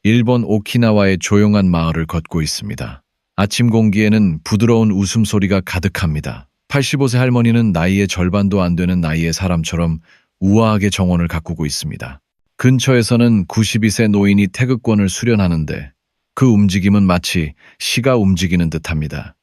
일본 오키나와의 조용한 마을을 걷고 있습니다. 아침 공기에는 부드러운 웃음소리가 가득합니다. 85세 할머니는 나이의 절반도 안 되는 나이의 사람처럼 우아하게 정원을 가꾸고 있습니다. 근처에서는 92세 노인이 태극권을 수련하는데 그 움직임은 마치 시가 움직이는 듯합니다.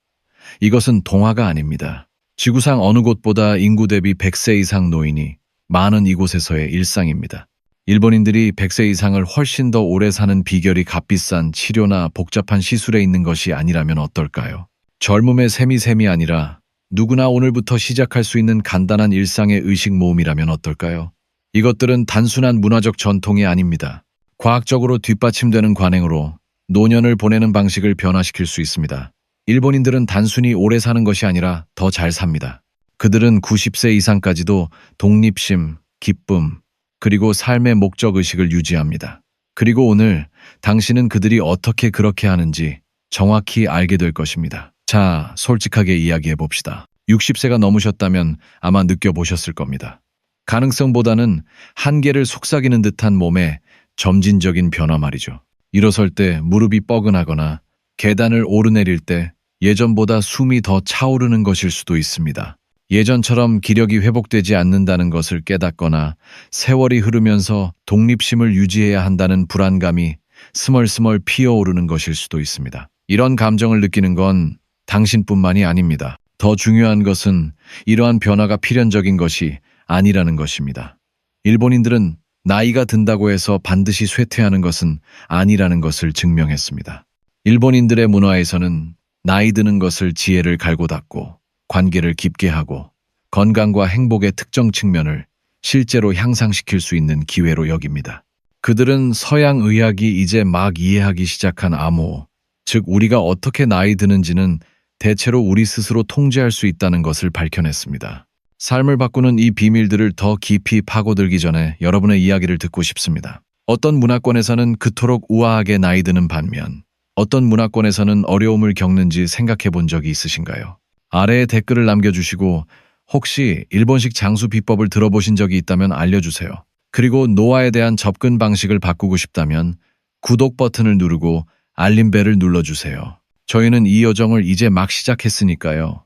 이것은 동화가 아닙니다. 지구상 어느 곳보다 인구 대비 100세 이상 노인이 많은 이곳에서의 일상입니다. 일본인들이 100세 이상을 훨씬 더 오래 사는 비결이 값비싼 치료나 복잡한 시술에 있는 것이 아니라면 어떨까요? 젊음의 셈이 아니라 누구나 오늘부터 시작할 수 있는 간단한 일상의 의식 모음이라면 어떨까요? 이것들은 단순한 문화적 전통이 아닙니다. 과학적으로 뒷받침되는 관행으로 노년을 보내는 방식을 변화시킬 수 있습니다. 일본인들은 단순히 오래 사는 것이 아니라 더 잘 삽니다. 그들은 90세 이상까지도 독립심, 기쁨, 그리고 삶의 목적의식을 유지합니다. 그리고 오늘 당신은 그들이 어떻게 그렇게 하는지 정확히 알게 될 것입니다. 자, 솔직하게 이야기해 봅시다. 60세가 넘으셨다면 아마 느껴보셨을 겁니다. 가능성보다는 한계를 속삭이는 듯한 몸의 점진적인 변화 말이죠. 일어설 때 무릎이 뻐근하거나 계단을 오르내릴 때 예전보다 숨이 더 차오르는 것일 수도 있습니다. 예전처럼 기력이 회복되지 않는다는 것을 깨닫거나 세월이 흐르면서 독립심을 유지해야 한다는 불안감이 스멀스멀 피어오르는 것일 수도 있습니다. 이런 감정을 느끼는 건 당신뿐만이 아닙니다. 더 중요한 것은 이러한 변화가 필연적인 것이 아니라는 것입니다. 일본인들은 나이가 든다고 해서 반드시 쇠퇴하는 것은 아니라는 것을 증명했습니다. 일본인들의 문화에서는 나이 드는 것을 지혜를 갈고 닦고 관계를 깊게 하고 건강과 행복의 특정 측면을 실제로 향상시킬 수 있는 기회로 여깁니다. 그들은 서양 의학이 이제 막 이해하기 시작한 암호, 즉 우리가 어떻게 나이 드는지는 대체로 우리 스스로 통제할 수 있다는 것을 밝혀냈습니다. 삶을 바꾸는 이 비밀들을 더 깊이 파고들기 전에 여러분의 이야기를 듣고 싶습니다. 어떤 문화권에서는 그토록 우아하게 나이 드는 반면 어떤 문화권에서는 어려움을 겪는지 생각해 본 적이 있으신가요? 아래에 댓글을 남겨주시고 혹시 일본식 장수 비법을 들어보신 적이 있다면 알려주세요. 그리고 노화에 대한 접근 방식을 바꾸고 싶다면 구독 버튼을 누르고 알림벨을 눌러주세요. 저희는 이 여정을 이제 막 시작했으니까요.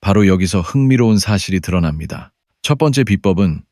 바로 여기서 흥미로운 사실이 드러납니다. 첫 번째 비법은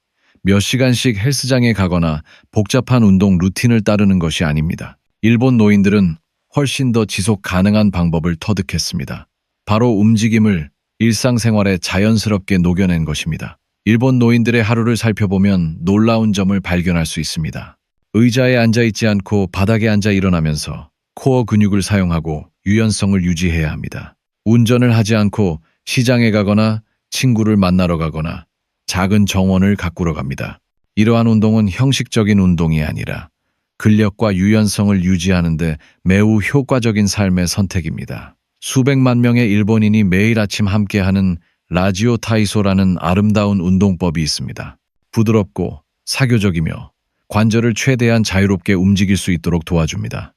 몇 시간씩 헬스장에 가거나 복잡한 운동 루틴을 따르는 것이 아닙니다. 일본 노인들은 훨씬 더 지속 가능한 방법을 터득했습니다. 바로 움직임을 일상생활에 자연스럽게 녹여낸 것입니다. 일본 노인들의 하루를 살펴보면 놀라운 점을 발견할 수 있습니다. 의자에 앉아있지 않고 바닥에 앉아 일어나면서 코어 근육을 사용하고 유연성을 유지해야 합니다. 운전을 하지 않고 시장에 가거나 친구를 만나러 가거나 작은 정원을 가꾸러 갑니다. 이러한 운동은 형식적인 운동이 아니라 근력과 유연성을 유지하는 데 매우 효과적인 삶의 선택입니다. 수백만 명의 일본인이 매일 아침 함께하는 라지오 타이소라는 아름다운 운동법이 있습니다. 부드럽고 사교적이며 관절을 최대한 자유롭게 움직일 수 있도록 도와줍니다.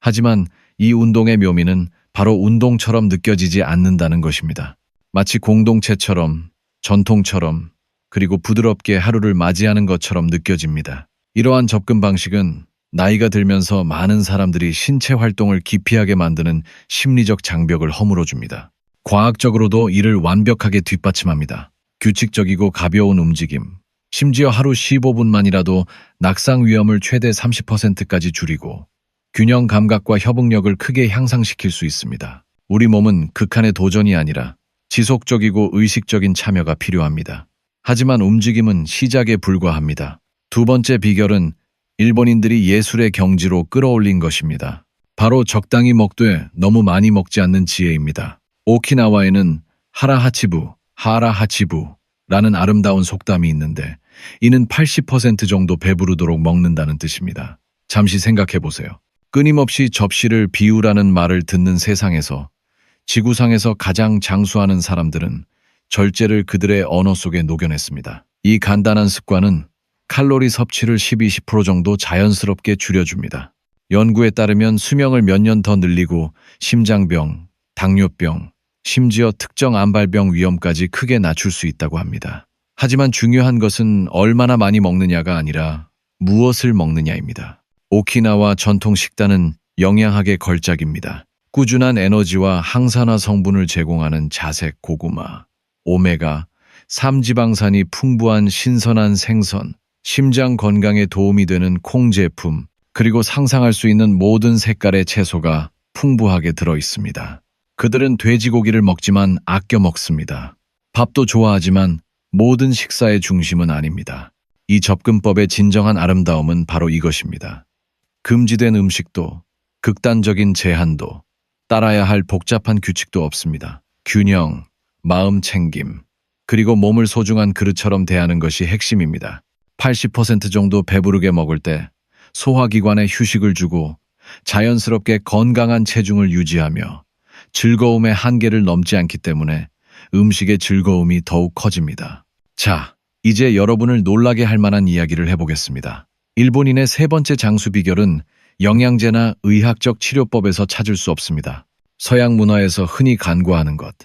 하지만 이 운동의 묘미는 바로 운동처럼 느껴지지 않는다는 것입니다. 마치 공동체처럼, 전통처럼, 그리고 부드럽게 하루를 맞이하는 것처럼 느껴집니다. 이러한 접근 방식은 나이가 들면서 많은 사람들이 신체 활동을 기피하게 만드는 심리적 장벽을 허물어줍니다. 과학적으로도 이를 완벽하게 뒷받침합니다. 규칙적이고 가벼운 움직임, 심지어 하루 15분만이라도 낙상 위험을 최대 30%까지 줄이고 균형 감각과 협응력을 크게 향상시킬 수 있습니다. 우리 몸은 극한의 도전이 아니라 지속적이고 의식적인 참여가 필요합니다. 하지만 움직임은 시작에 불과합니다. 두 번째 비결은 일본인들이 예술의 경지로 끌어올린 것입니다. 바로 적당히 먹되 너무 많이 먹지 않는 지혜입니다. 오키나와에는 하라하치부라는 아름다운 속담이 있는데 이는 80% 정도 배부르도록 먹는다는 뜻입니다. 잠시 생각해 보세요. 끊임없이 접시를 비우라는 말을 듣는 세상에서 지구상에서 가장 장수하는 사람들은 절제를 그들의 언어 속에 녹여냈습니다. 이 간단한 습관은 칼로리 섭취를 12-20% 정도 자연스럽게 줄여줍니다. 연구에 따르면 수명을 몇 년 더 늘리고 심장병, 당뇨병, 심지어 특정 암발병 위험까지 크게 낮출 수 있다고 합니다. 하지만 중요한 것은 얼마나 많이 먹느냐가 아니라 무엇을 먹느냐입니다. 오키나와 전통 식단은 영양학의 걸작입니다. 꾸준한 에너지와 항산화 성분을 제공하는 자색 고구마, 오메가, 삼지방산이 풍부한 신선한 생선, 심장 건강에 도움이 되는 콩 제품, 그리고 상상할 수 있는 모든 색깔의 채소가 풍부하게 들어 있습니다. 그들은 돼지고기를 먹지만 아껴 먹습니다. 밥도 좋아하지만 모든 식사의 중심은 아닙니다. 이 접근법의 진정한 아름다움은 바로 이것입니다. 금지된 음식도, 극단적인 제한도, 따라야 할 복잡한 규칙도 없습니다. 균형, 마음 챙김, 그리고 몸을 소중한 그릇처럼 대하는 것이 핵심입니다. 80% 정도 배부르게 먹을 때 소화기관에 휴식을 주고 자연스럽게 건강한 체중을 유지하며 즐거움의 한계를 넘지 않기 때문에 음식의 즐거움이 더욱 커집니다. 자, 이제 여러분을 놀라게 할 만한 이야기를 해보겠습니다. 일본인의 세 번째 장수 비결은 영양제나 의학적 치료법에서 찾을 수 없습니다. 서양 문화에서 흔히 간과하는 것,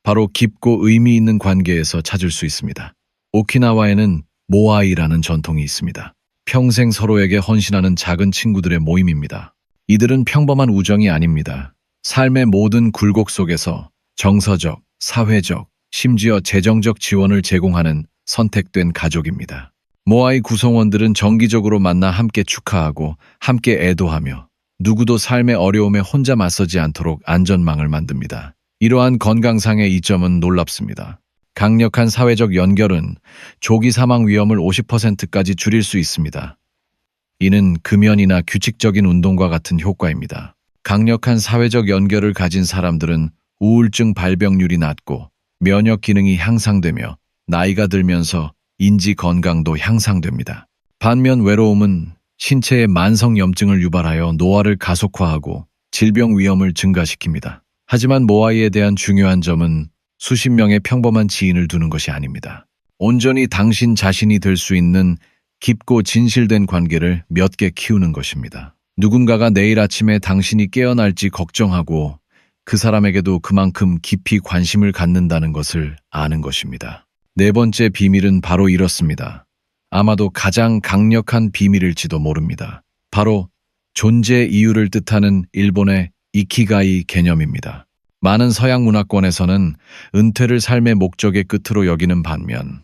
바로 깊고 의미 있는 관계에서 찾을 수 있습니다. 오키나와에는 모아이라는 전통이 있습니다. 평생 서로에게 헌신하는 작은 친구들의 모임입니다. 이들은 평범한 우정이 아닙니다. 삶의 모든 굴곡 속에서 정서적, 사회적, 심지어 재정적 지원을 제공하는 선택된 가족입니다. 모아이 구성원들은 정기적으로 만나 함께 축하하고 함께 애도하며 누구도 삶의 어려움에 혼자 맞서지 않도록 안전망을 만듭니다. 이러한 건강상의 이점은 놀랍습니다. 강력한 사회적 연결은 조기 사망 위험을 50%까지 줄일 수 있습니다. 이는 금연이나 규칙적인 운동과 같은 효과입니다. 강력한 사회적 연결을 가진 사람들은 우울증 발병률이 낮고 면역 기능이 향상되며 나이가 들면서 인지 건강도 향상됩니다. 반면 외로움은 신체의 만성염증을 유발하여 노화를 가속화하고 질병 위험을 증가시킵니다. 하지만 모아이에 대한 중요한 점은 수십 명의 평범한 지인을 두는 것이 아닙니다. 온전히 당신 자신이 될 수 있는 깊고 진실된 관계를 몇 개 키우는 것입니다. 누군가가 내일 아침에 당신이 깨어날지 걱정하고 그 사람에게도 그만큼 깊이 관심을 갖는다는 것을 아는 것입니다. 네 번째 비밀은 바로 이렇습니다. 아마도 가장 강력한 비밀일지도 모릅니다. 바로 존재 이유를 뜻하는 일본의 이키가이 개념입니다. 많은 서양 문화권에서는 은퇴를 삶의 목적의 끝으로 여기는 반면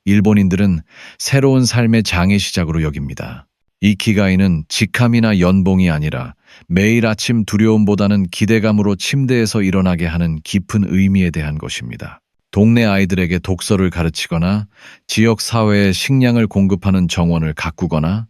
일본인들은 새로운 삶의 장의 시작으로 여깁니다. 이키가이는 직함이나 연봉이 아니라 매일 아침 두려움보다는 기대감으로 침대에서 일어나게 하는 깊은 의미에 대한 것입니다. 동네 아이들에게 독서를 가르치거나 지역 사회에 식량을 공급하는 정원을 가꾸거나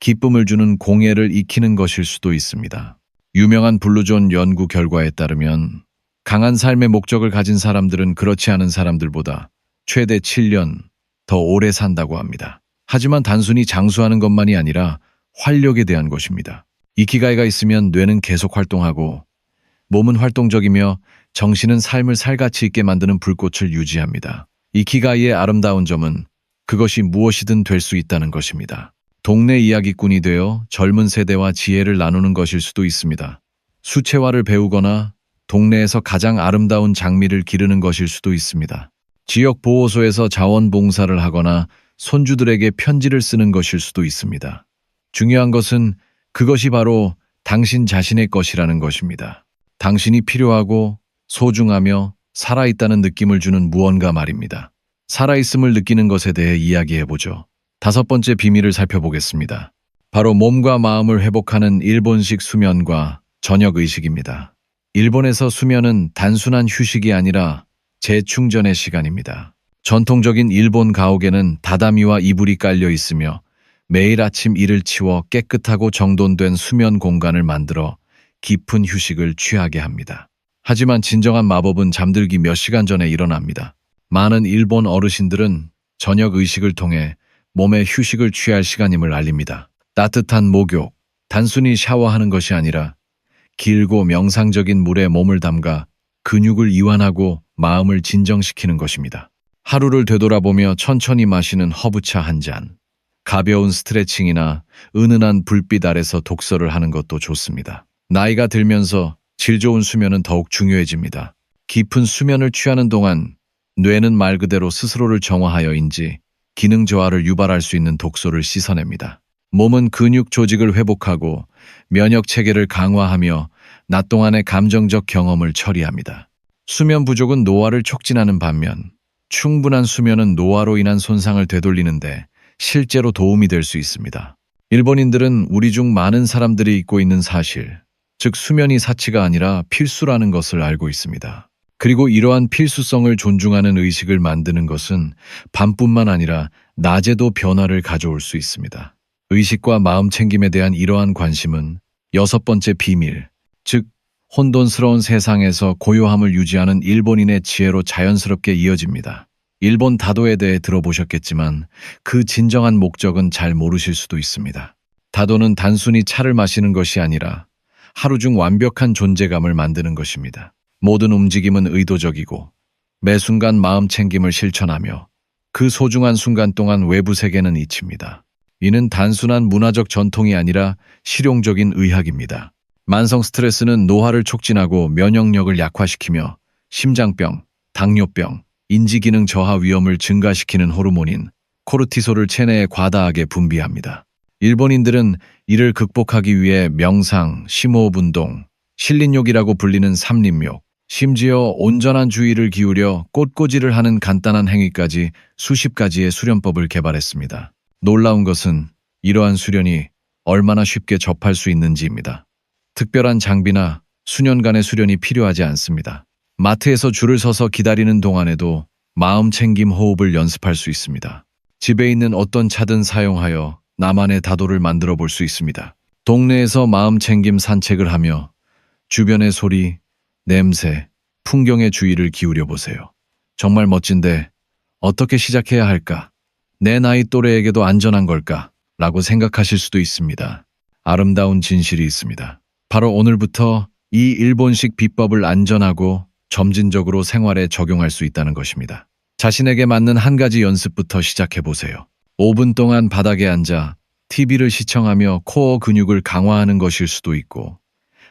기쁨을 주는 공예를 익히는 것일 수도 있습니다. 유명한 블루존 연구 결과에 따르면 강한 삶의 목적을 가진 사람들은 그렇지 않은 사람들보다 최대 7년 더 오래 산다고 합니다. 하지만 단순히 장수하는 것만이 아니라 활력에 대한 것입니다. 이키가이가 있으면 뇌는 계속 활동하고 몸은 활동적이며 정신은 삶을 살가치 있게 만드는 불꽃을 유지합니다. 이키가이의 아름다운 점은 그것이 무엇이든 될 수 있다는 것입니다. 동네 이야기꾼이 되어 젊은 세대와 지혜를 나누는 것일 수도 있습니다. 수채화를 배우거나 동네에서 가장 아름다운 장미를 기르는 것일 수도 있습니다. 지역 보호소에서 자원봉사를 하거나 손주들에게 편지를 쓰는 것일 수도 있습니다. 중요한 것은 그것이 바로 당신 자신의 것이라는 것입니다. 당신이 필요하고 소중하며 살아있다는 느낌을 주는 무언가 말입니다. 살아있음을 느끼는 것에 대해 이야기해보죠. 다섯 번째 비밀을 살펴보겠습니다. 바로 몸과 마음을 회복하는 일본식 수면과 저녁 의식입니다. 일본에서 수면은 단순한 휴식이 아니라 재충전의 시간입니다. 전통적인 일본 가옥에는 다다미와 이불이 깔려 있으며 매일 아침 이를 치워 깨끗하고 정돈된 수면 공간을 만들어 깊은 휴식을 취하게 합니다. 하지만 진정한 마법은 잠들기 몇 시간 전에 일어납니다. 많은 일본 어르신들은 저녁 의식을 통해 몸에 휴식을 취할 시간임을 알립니다. 따뜻한 목욕, 단순히 샤워하는 것이 아니라 길고 명상적인 물에 몸을 담가 근육을 이완하고 마음을 진정시키는 것입니다. 하루를 되돌아보며 천천히 마시는 허브차 한 잔, 가벼운 스트레칭이나 은은한 불빛 아래서 독서를 하는 것도 좋습니다. 나이가 들면서 질 좋은 수면은 더욱 중요해집니다. 깊은 수면을 취하는 동안 뇌는 말 그대로 스스로를 정화하여인지 기능 저하를 유발할 수 있는 독소를 씻어냅니다. 몸은 근육 조직을 회복하고 면역 체계를 강화하며 낮 동안의 감정적 경험을 처리합니다. 수면 부족은 노화를 촉진하는 반면 충분한 수면은 노화로 인한 손상을 되돌리는데 실제로 도움이 될 수 있습니다. 일본인들은 우리 중 많은 사람들이 잊고 있는 사실, 즉 수면이 사치가 아니라 필수라는 것을 알고 있습니다. 그리고 이러한 필수성을 존중하는 의식을 만드는 것은 밤뿐만 아니라 낮에도 변화를 가져올 수 있습니다. 의식과 마음 챙김에 대한 이러한 관심은 여섯 번째 비밀, 즉 혼돈스러운 세상에서 고요함을 유지하는 일본인의 지혜로 자연스럽게 이어집니다. 일본 다도에 대해 들어보셨겠지만 그 진정한 목적은 잘 모르실 수도 있습니다. 다도는 단순히 차를 마시는 것이 아니라 하루 중 완벽한 존재감을 만드는 것입니다. 모든 움직임은 의도적이고 매 순간 마음 챙김을 실천하며 그 소중한 순간 동안 외부 세계는 잊힙니다. 이는 단순한 문화적 전통이 아니라 실용적인 의학입니다. 만성 스트레스는 노화를 촉진하고 면역력을 약화시키며 심장병, 당뇨병, 인지기능 저하 위험을 증가시키는 호르몬인 코르티솔을 체내에 과다하게 분비합니다. 일본인들은 이를 극복하기 위해 명상, 심호흡 운동, 신린욕이라고 불리는 삼림욕, 심지어 온전한 주의를 기울여 꽃꽂이를 하는 간단한 행위까지 수십 가지의 수련법을 개발했습니다. 놀라운 것은 이러한 수련이 얼마나 쉽게 접할 수 있는지입니다. 특별한 장비나 수년간의 수련이 필요하지 않습니다. 마트에서 줄을 서서 기다리는 동안에도 마음 챙김 호흡을 연습할 수 있습니다. 집에 있는 어떤 차든 사용하여 나만의 다도를 만들어 볼 수 있습니다. 동네에서 마음 챙김 산책을 하며 주변의 소리, 냄새, 풍경에 주의를 기울여 보세요. 정말 멋진데 어떻게 시작해야 할까? 내 나이 또래에게도 안전한 걸까? 라고 생각하실 수도 있습니다. 아름다운 진실이 있습니다. 바로 오늘부터 이 일본식 비법을 안전하고 점진적으로 생활에 적용할 수 있다는 것입니다. 자신에게 맞는 한 가지 연습부터 시작해 보세요. 5분 동안 바닥에 앉아 TV를 시청하며 코어 근육을 강화하는 것일 수도 있고,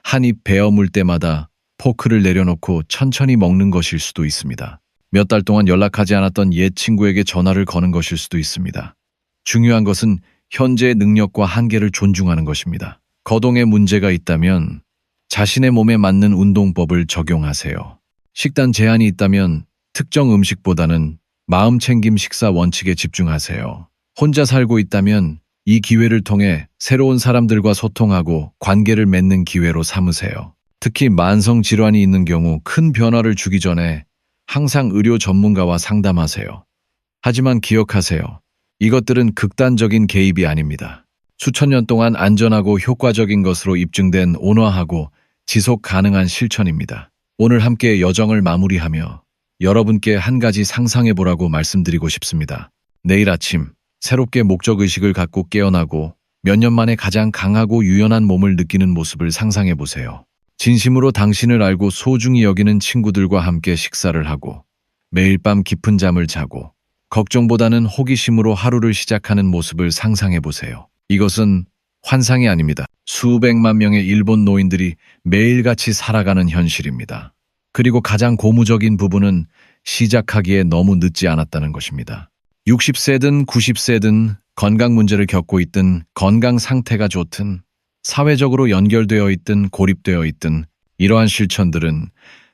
한 입 베어 물 때마다 포크를 내려놓고 천천히 먹는 것일 수도 있습니다. 몇 달 동안 연락하지 않았던 옛 친구에게 전화를 거는 것일 수도 있습니다. 중요한 것은 현재의 능력과 한계를 존중하는 것입니다. 거동에 문제가 있다면 자신의 몸에 맞는 운동법을 적용하세요. 식단 제한이 있다면 특정 음식보다는 마음 챙김 식사 원칙에 집중하세요. 혼자 살고 있다면 이 기회를 통해 새로운 사람들과 소통하고 관계를 맺는 기회로 삼으세요. 특히 만성 질환이 있는 경우 큰 변화를 주기 전에 항상 의료 전문가와 상담하세요. 하지만 기억하세요. 이것들은 극단적인 개입이 아닙니다. 수천 년 동안 안전하고 효과적인 것으로 입증된 온화하고 지속 가능한 실천입니다. 오늘 함께 여정을 마무리하며 여러분께 한 가지 상상해 보라고 말씀드리고 싶습니다. 내일 아침 새롭게 목적의식을 갖고 깨어나고 몇 년 만에 가장 강하고 유연한 몸을 느끼는 모습을 상상해 보세요. 진심으로 당신을 알고 소중히 여기는 친구들과 함께 식사를 하고 매일 밤 깊은 잠을 자고 걱정보다는 호기심으로 하루를 시작하는 모습을 상상해 보세요. 이것은 환상이 아닙니다. 수백만 명의 일본 노인들이 매일같이 살아가는 현실입니다. 그리고 가장 고무적인 부분은 시작하기에 너무 늦지 않았다는 것입니다. 60세든 90세든 건강 문제를 겪고 있든 건강 상태가 좋든 사회적으로 연결되어 있든 고립되어 있든 이러한 실천들은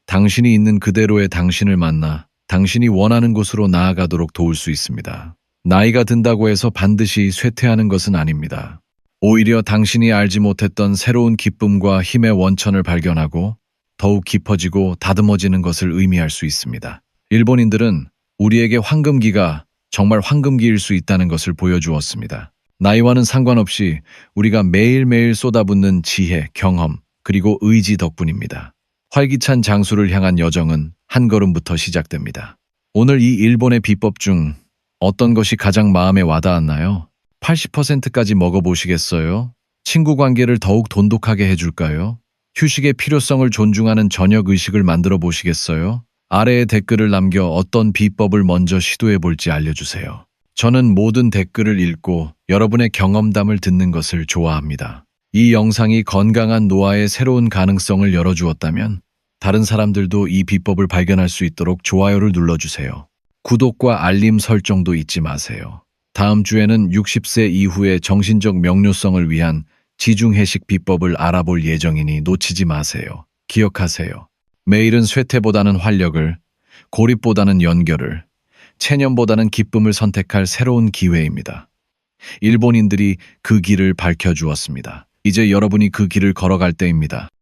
당신이 있는 그대로의 당신을 만나 당신이 원하는 곳으로 나아가도록 도울 수 있습니다. 나이가 든다고 해서 반드시 쇠퇴하는 것은 아닙니다. 오히려 당신이 알지 못했던 새로운 기쁨과 힘의 원천을 발견하고 더욱 깊어지고 다듬어지는 것을 의미할 수 있습니다. 일본인들은 우리에게 황금기가 정말 황금기일 수 있다는 것을 보여주었습니다. 나이와는 상관없이 우리가 매일매일 쏟아붓는 지혜, 경험, 그리고 의지 덕분입니다. 활기찬 장수를 향한 여정은 한 걸음부터 시작됩니다. 오늘 이 일본의 비법 중 어떤 것이 가장 마음에 와닿았나요? 80%까지 먹어보시겠어요? 친구 관계를 더욱 돈독하게 해줄까요? 휴식의 필요성을 존중하는 저녁 의식을 만들어 보시겠어요? 아래에 댓글을 남겨 어떤 비법을 먼저 시도해 볼지 알려주세요. 저는 모든 댓글을 읽고 여러분의 경험담을 듣는 것을 좋아합니다. 이 영상이 건강한 노화의 새로운 가능성을 열어주었다면 다른 사람들도 이 비법을 발견할 수 있도록 좋아요를 눌러주세요. 구독과 알림 설정도 잊지 마세요. 다음 주에는 60세 이후의 정신적 명료성을 위한 지중해식 비법을 알아볼 예정이니 놓치지 마세요. 기억하세요. 매일은 쇠퇴보다는 활력을, 고립보다는 연결을, 체념보다는 기쁨을 선택할 새로운 기회입니다. 일본인들이 그 길을 밝혀주었습니다. 이제 여러분이 그 길을 걸어갈 때입니다.